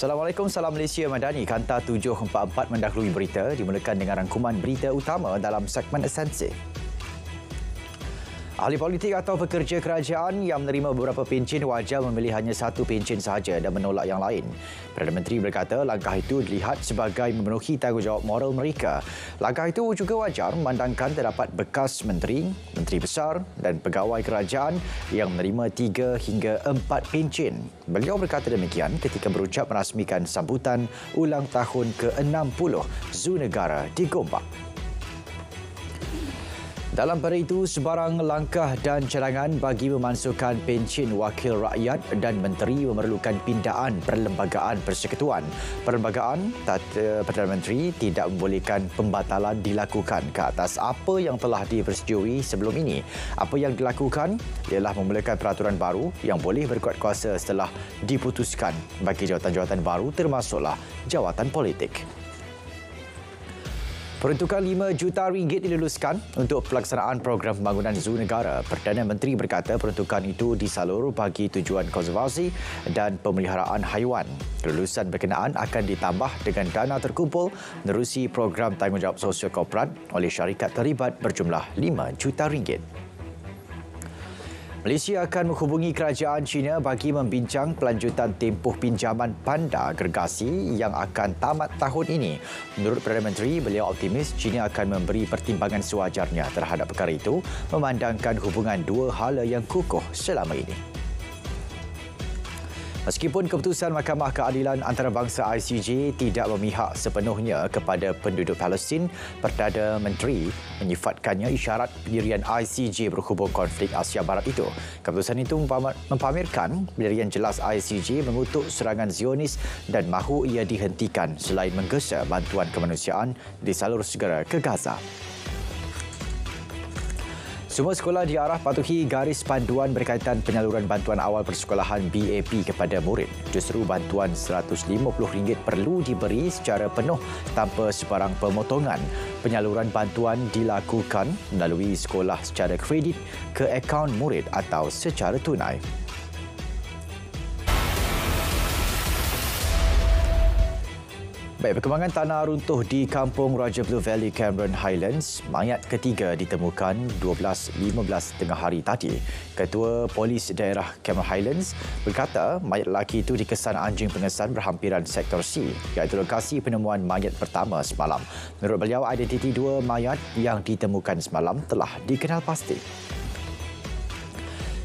Assalamualaikum, salam Malaysia Madani. Kanta 744 mendahului berita dimulakan dengan rangkuman berita utama dalam segmen esensi. Ahli politik atau pekerja kerajaan yang menerima beberapa pencen wajar memilih hanya satu pencen sahaja dan menolak yang lain. Perdana Menteri berkata langkah itu dilihat sebagai memenuhi tanggungjawab moral mereka. Langkah itu juga wajar memandangkan terdapat bekas menteri, menteri besar dan pegawai kerajaan yang menerima 3 hingga 4 pencen. Beliau berkata demikian ketika berucap merasmikan sambutan ulang tahun ke-60 Zoo Negara di Gombak. Dalam pada itu, sebarang langkah dan cadangan bagi memansuhkan pencen wakil rakyat dan menteri memerlukan pindaan Perlembagaan Persekutuan. Perlembagaan Perdana Menteri tidak membolehkan pembatalan dilakukan ke atas apa yang telah dipersetujui sebelum ini. Apa yang dilakukan ialah memulakan peraturan baru yang boleh berkuat kuasa setelah diputuskan bagi jawatan-jawatan baru termasuklah jawatan politik. Peruntukan RM5 juta diluluskan untuk pelaksanaan program pembangunan Zoo Negara. Perdana Menteri berkata peruntukan itu disalur bagi tujuan konservasi dan pemeliharaan haiwan. Kelulusan berkenaan akan ditambah dengan dana terkumpul menerusi program tanggungjawab sosial korporat oleh syarikat terlibat berjumlah RM5 juta. Malaysia akan menghubungi kerajaan China bagi membincang pelanjutan tempoh pinjaman panda gergasi yang akan tamat tahun ini. Menurut Perdana Menteri, beliau optimis China akan memberi pertimbangan sewajarnya terhadap perkara itu memandangkan hubungan dua hala yang kukuh selama ini. Meskipun keputusan Mahkamah Keadilan Antarabangsa ICJ tidak memihak sepenuhnya kepada penduduk Palestin, Perdana Menteri menyifatkannya isyarat pendirian ICJ berhubung konflik Asia Barat itu. Keputusan itu mempamerkan pendirian jelas ICJ mengutuk serangan Zionis dan mahu ia dihentikan selain menggesa bantuan kemanusiaan disalur segera ke Gaza. Semua sekolah diarah patuhi garis panduan berkaitan penyaluran bantuan awal persekolahan BAP kepada murid. Justru bantuan RM150 perlu diberi secara penuh tanpa sebarang pemotongan. Penyaluran bantuan dilakukan melalui sekolah secara kredit ke akaun murid atau secara tunai. Baik, perkembangan tanah runtuh di kampung Raja Blue Valley, Cameron Highlands. Mayat ketiga ditemukan 12.15 tengah hari tadi. Ketua Polis Daerah Cameron Highlands berkata mayat lelaki itu dikesan anjing pengesan berhampiran sektor C, iaitu lokasi penemuan mayat pertama semalam. Menurut beliau, identiti dua mayat yang ditemukan semalam telah dikenal pasti.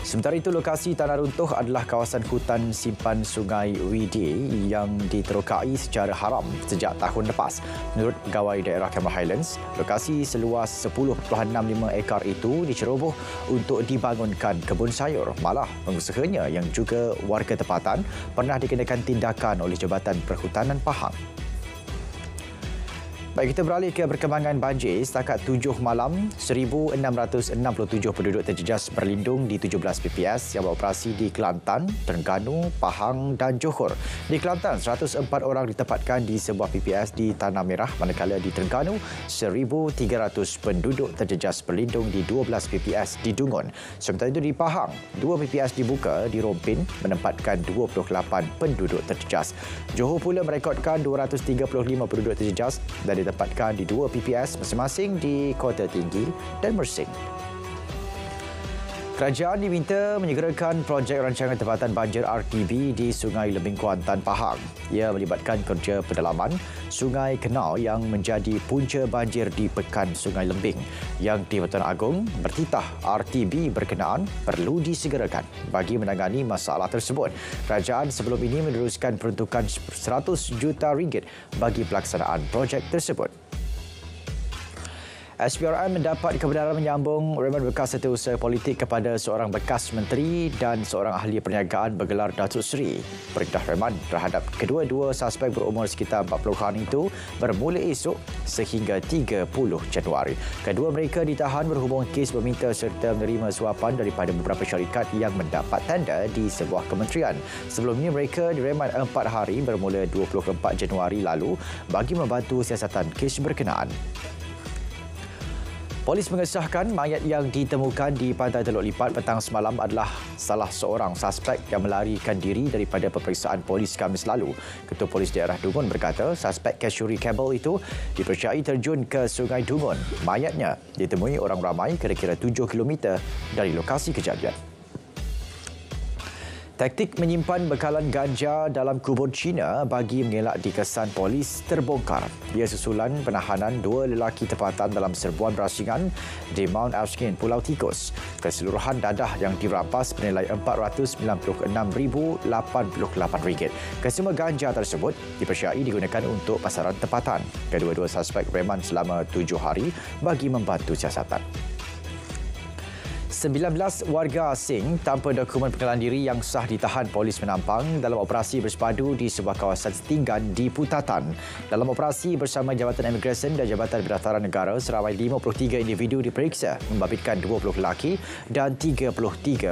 Sementara itu, lokasi tanah runtuh adalah kawasan hutan simpan Sungai Widi yang diterokai secara haram sejak tahun lepas. Menurut pegawai daerah Cameron Highlands, lokasi seluas 10.65 ekar itu diceroboh untuk dibangunkan kebun sayur. Malah, pengusahanya yang juga warga tempatan pernah dikenakan tindakan oleh Jabatan Perhutanan Pahang. Baik, kita beralih ke perkembangan banjir. Setakat 7 malam, 1,667 penduduk terjejas berlindung di 17 PPS yang beroperasi di Kelantan, Terengganu, Pahang dan Johor. Di Kelantan, 104 orang ditempatkan di sebuah PPS di Tanah Merah, manakala di Terengganu, 1,300 penduduk terjejas berlindung di 12 PPS di Dungun. Sementara itu di Pahang, 2 PPS dibuka di Rompin menempatkan 28 penduduk terjejas. Johor pula merekodkan 235 penduduk terjejas dan ditempatkan di 2 PPS masing-masing di Kota Tinggi dan Mersing. Kerajaan diminta menyegerakan projek rancangan tempatan banjir RTB di Sungai Lebing Kuantan, Pahang. Ia melibatkan kerja pendalaman Sungai Kenau yang menjadi punca banjir di Pekan Sungai Lembing. Yang di-Pertuan Agong bertitah RTB berkenaan perlu disegerakan bagi menangani masalah tersebut. Kerajaan sebelum ini meneruskan peruntukan RM100 juta bagi pelaksanaan projek tersebut. SPRM mendapat kebenaran menyambung remen bekas setiausaha politik kepada seorang bekas menteri dan seorang ahli perniagaan bergelar Datuk Seri. Perintah reman terhadap kedua-dua suspek berumur sekitar 40-an itu bermula esok sehingga 30 Januari. Kedua mereka ditahan berhubung kes meminta serta menerima suapan daripada beberapa syarikat yang mendapat tender di sebuah kementerian. Sebelum ini mereka direman 4 hari bermula 24 Januari lalu bagi membantu siasatan kes berkenaan. Polis mengesahkan mayat yang ditemukan di Pantai Teluk Lipat petang semalam adalah salah seorang suspek yang melarikan diri daripada peperiksaan polis Khamis lalu. Ketua Polis Daerah Dungun berkata suspek kasuri kabel itu dipercayai terjun ke Sungai Dungun. Mayatnya ditemui orang ramai kira-kira 7 km dari lokasi kejadian. Taktik menyimpan bekalan ganja dalam kubur Cina bagi mengelak dikesan polis terbongkar. Ia susulan penahanan 2 lelaki tempatan dalam serbuan berasingan di Mount Erskine, Pulau Tikus. Keseluruhan dadah yang dirampas bernilai RM496,088. Kesemua ganja tersebut dipercayai digunakan untuk pasaran tempatan. Kedua-dua suspek reman selama 7 hari bagi membantu siasatan. 19 warga asing tanpa dokumen pengenalan diri yang sah ditahan polis menampang dalam operasi bersepadu di sebuah kawasan setinggan di Putatan. Dalam operasi bersama Jabatan Imigresen dan Jabatan Pendaftaran Negara, seramai 53 individu diperiksa membabitkan 20 lelaki dan 33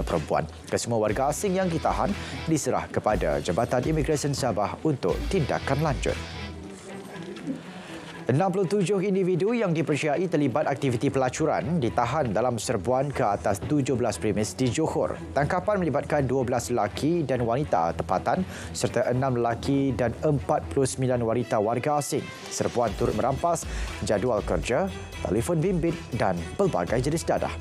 perempuan. Kesemua warga asing yang ditahan diserah kepada Jabatan Imigresen Sabah untuk tindakan lanjut. 67 individu yang dipercayai terlibat aktiviti pelacuran ditahan dalam serbuan ke atas 17 premis di Johor. Tangkapan melibatkan 12 lelaki dan wanita tempatan serta 6 lelaki dan 49 wanita warga asing. Serbuan turut merampas jadual kerja, telefon bimbit dan pelbagai jenis dadah.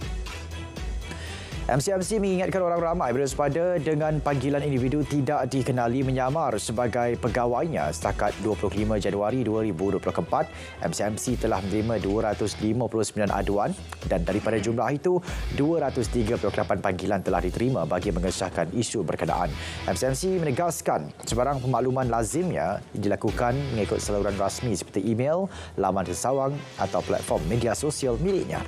MCMC mengingatkan orang ramai berwaspada dengan panggilan individu tidak dikenali menyamar sebagai pegawainya. Setakat 25 Januari 2024, MCMC telah menerima 259 aduan dan daripada jumlah itu, 238 panggilan telah diterima bagi mengesahkan isu berkenaan. MCMC menegaskan sebarang pemakluman lazimnya dilakukan mengikut saluran rasmi seperti email, laman sesawang atau platform media sosial miliknya.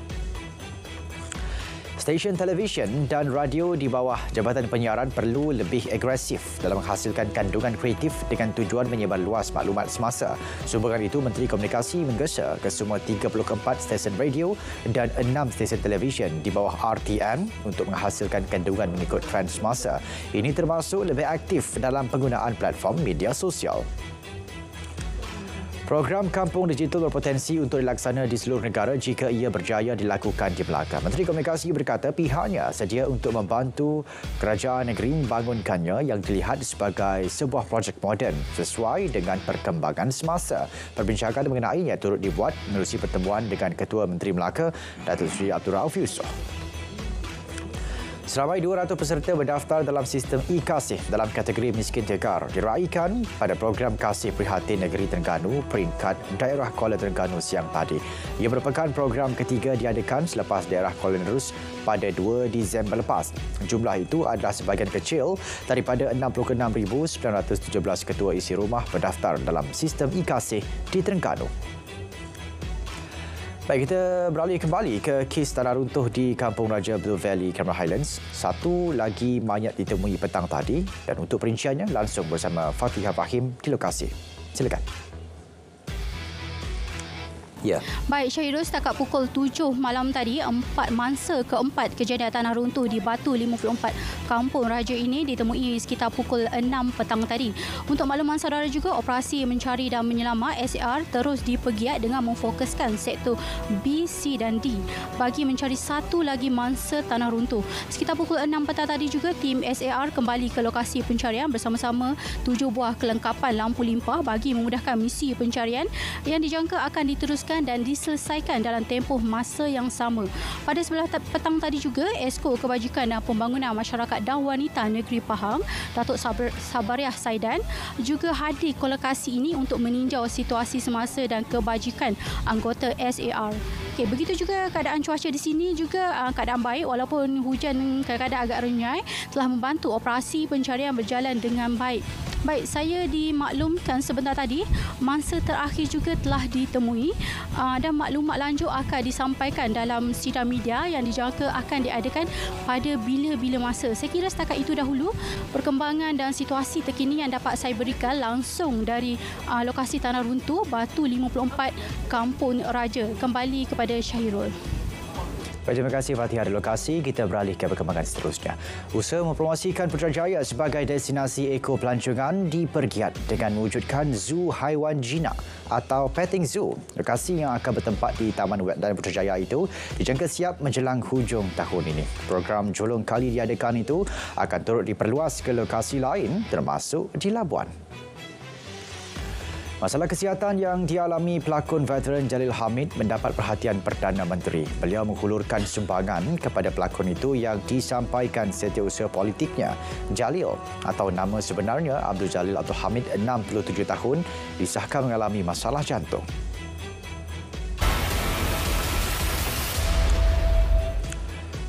Stesen televisyen dan radio di bawah Jabatan Penyiaran perlu lebih agresif dalam menghasilkan kandungan kreatif dengan tujuan menyebar luas maklumat semasa. Sumbangan itu Menteri Komunikasi menggesa ke semua 34 stesen radio dan 6 stesen televisyen di bawah RTM untuk menghasilkan kandungan mengikut trend semasa. Ini termasuk lebih aktif dalam penggunaan platform media sosial. Program Kampung Digital berpotensi untuk dilaksana di seluruh negara jika ia berjaya dilakukan di Melaka. Menteri Komunikasi berkata pihaknya sedia untuk membantu kerajaan negeri membangunkannya yang dilihat sebagai sebuah projek moden sesuai dengan perkembangan semasa. Perbincangan mengenainya turut dibuat menerusi pertemuan dengan Ketua Menteri Melaka, Datuk Seri Abdul Rauf Yusof. Seramai 200 peserta berdaftar dalam sistem e-Kasih dalam kategori miskin tegar diraikan pada program Kasih Prihatin Negeri Terengganu peringkat daerah Kuala Terengganu siang tadi. Ia merupakan program ketiga diadakan selepas daerah Kuala Nerus pada 2 Disember lepas. Jumlah itu adalah sebahagian kecil daripada 66,917 ketua isi rumah berdaftar dalam sistem e-Kasih di Terengganu. Baik, kita beralih kembali ke kes tanah runtuh di Kampung Raja Blue Valley, Cameron Highlands. Satu lagi mayat ditemui petang tadi dan untuk perinciannya langsung bersama Fatihah Fahim di lokasi. Silakan. Ya. Baik, Syahirul, setakat pukul 7 malam tadi, mangsa keempat kejadian tanah runtuh di Batu 54 Kampung Raja ini ditemui sekitar pukul 6 petang tadi. Untuk makluman saudara juga, operasi mencari dan menyelamat SAR terus dipergiat dengan memfokuskan sektor B, C dan D bagi mencari satu lagi mangsa tanah runtuh. Sekitar pukul 6 petang tadi juga, tim SAR kembali ke lokasi pencarian bersama-sama 7 buah kelengkapan lampu limpah bagi memudahkan misi pencarian yang dijangka akan diteruskan dan diselesaikan dalam tempoh masa yang sama. Pada sebelah petang tadi juga, Esko Kebajikan dan Pembangunan Masyarakat dan Wanita Negeri Pahang, Datuk Sabariah Saidan, juga hadir ke lokasi ini untuk meninjau situasi semasa dan kebajikan anggota SAR. Okey, begitu juga keadaan cuaca di sini juga keadaan baik walaupun hujan kadang-kadang agak renyai telah membantu operasi pencarian berjalan dengan baik. Baik, saya dimaklumkan sebentar tadi, mangsa terakhir juga telah ditemui dan maklumat lanjut akan disampaikan dalam sidang media yang dijangka akan diadakan pada bila-bila masa. Saya kira setakat itu dahulu perkembangan dan situasi terkini yang dapat saya berikan langsung dari lokasi tanah runtuh Batu 54 Kampung Raja. Kembali kepada Syahirul. Terima kasih Fatihah di lokasi. Kita beralih ke perkembangan seterusnya. Usaha mempromosikan Putrajaya sebagai destinasi ekopelancongan dipergiat dengan mewujudkan Zoo Haiwan Jinak atau Petting Zoo. Lokasi yang akan bertempat di Taman Wetland Putrajaya itu dijangka siap menjelang hujung tahun ini. Program Jolong Kali diadakan itu akan turut diperluas ke lokasi lain termasuk di Labuan. Masalah kesihatan yang dialami pelakon veteran Jalil Hamid mendapat perhatian Perdana Menteri. Beliau menghulurkan sumbangan kepada pelakon itu yang disampaikan setiausaha politiknya. Jalil atau nama sebenarnya Abdul Jalil Abdul Hamid, 67 tahun, disahkan mengalami masalah jantung.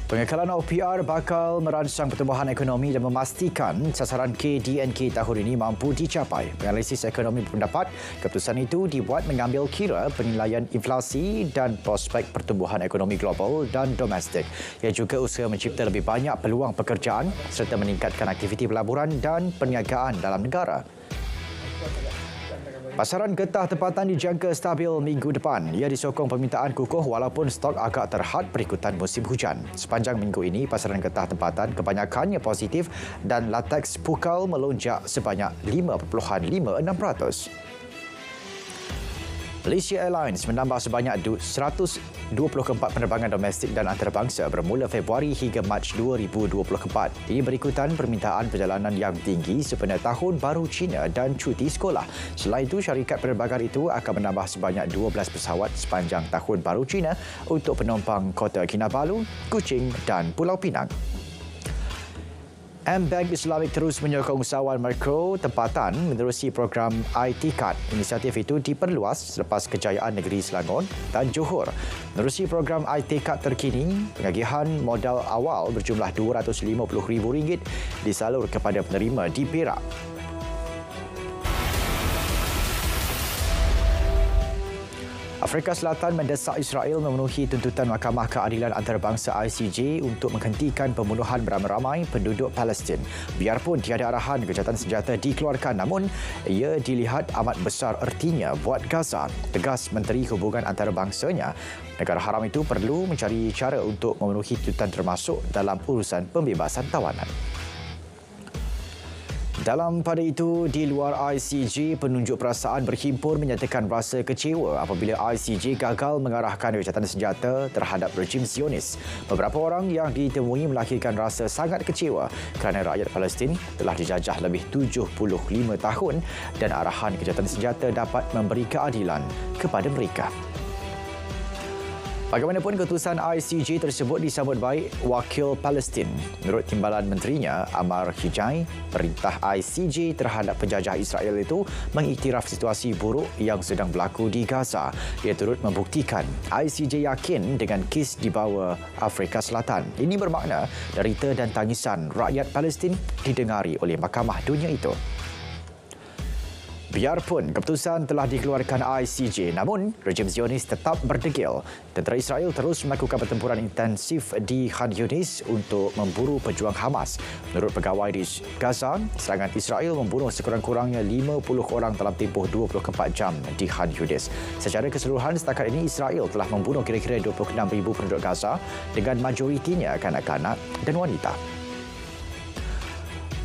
Pengekalan OPR bakal merangsang pertumbuhan ekonomi dan memastikan sasaran KDNK tahun ini mampu dicapai. Penganalisis ekonomi berpendapat keputusan itu dibuat mengambil kira penilaian inflasi dan prospek pertumbuhan ekonomi global dan domestik. Ia juga usaha mencipta lebih banyak peluang pekerjaan serta meningkatkan aktiviti pelaburan dan perniagaan dalam negara. Pasaran getah tempatan dijangka stabil minggu depan. Ia disokong permintaan kukuh walaupun stok agak terhad berikutan musim hujan. Sepanjang minggu ini, pasaran getah tempatan kebanyakannya positif dan lateks pukal melonjak sebanyak 5.56%. Malaysia Airlines menambah sebanyak 124 penerbangan domestik dan antarabangsa bermula Februari hingga Mac 2024. Ini berikutan permintaan perjalanan yang tinggi sempena Tahun Baru Cina dan cuti sekolah. Selain itu, syarikat penerbangan itu akan menambah sebanyak 12 pesawat sepanjang Tahun Baru Cina untuk penumpang Kota Kinabalu, Kuching dan Pulau Pinang. M-Bank Islamik terus menyokong usahawan mikro tempatan menerusi program iTCAD. Inisiatif itu diperluas selepas kejayaan negeri Selangor dan Johor. Menerusi program iTCAD terkini, pengagihan modal awal berjumlah RM250,000 disalur kepada penerima di Perak. Afrika Selatan mendesak Israel memenuhi tuntutan Mahkamah Keadilan Antarabangsa ICJ untuk menghentikan pembunuhan beramai-ramai penduduk Palestin. Biarpun tiada arahan gencatan senjata dikeluarkan, namun ia dilihat amat besar ertinya buat Gaza. Tegas Menteri Hubungan Antarabangsanya, negara haram itu perlu mencari cara untuk memenuhi tuntutan termasuk dalam urusan pembebasan tawanan. Dalam pada itu, di luar ICJ, penunjuk perasaan berhimpun menyatakan rasa kecewa apabila ICJ gagal mengarahkan gencatan senjata terhadap rejim Zionis. Beberapa orang yang ditemui melahirkan rasa sangat kecewa kerana rakyat Palestin telah dijajah lebih 75 tahun dan arahan gencatan senjata dapat memberi keadilan kepada mereka. Bagaimanapun, keputusan ICJ tersebut disambut baik Wakil Palestin. Menurut Timbalan Menterinya, Ammar Hijai, perintah ICJ terhadap penjajah Israel itu mengiktiraf situasi buruk yang sedang berlaku di Gaza. Ia turut membuktikan ICJ yakin dengan kes di bawah Afrika Selatan. Ini bermakna derita dan tangisan rakyat Palestin didengari oleh Mahkamah Dunia itu. Biarpun keputusan telah dikeluarkan ICJ, namun rejim Zionis tetap berdegil. Tentera Israel terus melakukan pertempuran intensif di Khan Yunis untuk memburu pejuang Hamas. Menurut pegawai di Gaza, serangan Israel membunuh sekurang-kurangnya 50 orang dalam tempoh 24 jam di Khan Yunis. Secara keseluruhan, setakat ini Israel telah membunuh kira-kira 26,000 penduduk Gaza dengan majoritinya kanak-kanak dan wanita.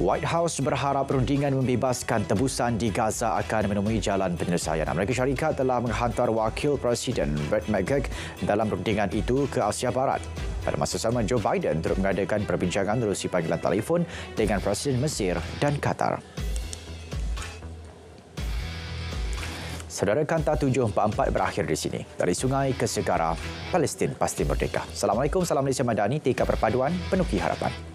White House berharap perundingan membebaskan tebusan di Gaza akan menemui jalan penyelesaian. Amerika Syarikat telah menghantar Wakil Presiden Brett McGurk dalam perundingan itu ke Asia Barat. Pada masa sama, Joe Biden turut mengadakan perbincangan melalui panggilan telefon dengan Presiden Mesir dan Qatar. Saudara, Kanta 744 berakhir di sini. Dari sungai ke segara, Palestin pasti merdeka. Assalamualaikum, salam Malaysia Madani, Tika Perpaduan, Penuki Harapan.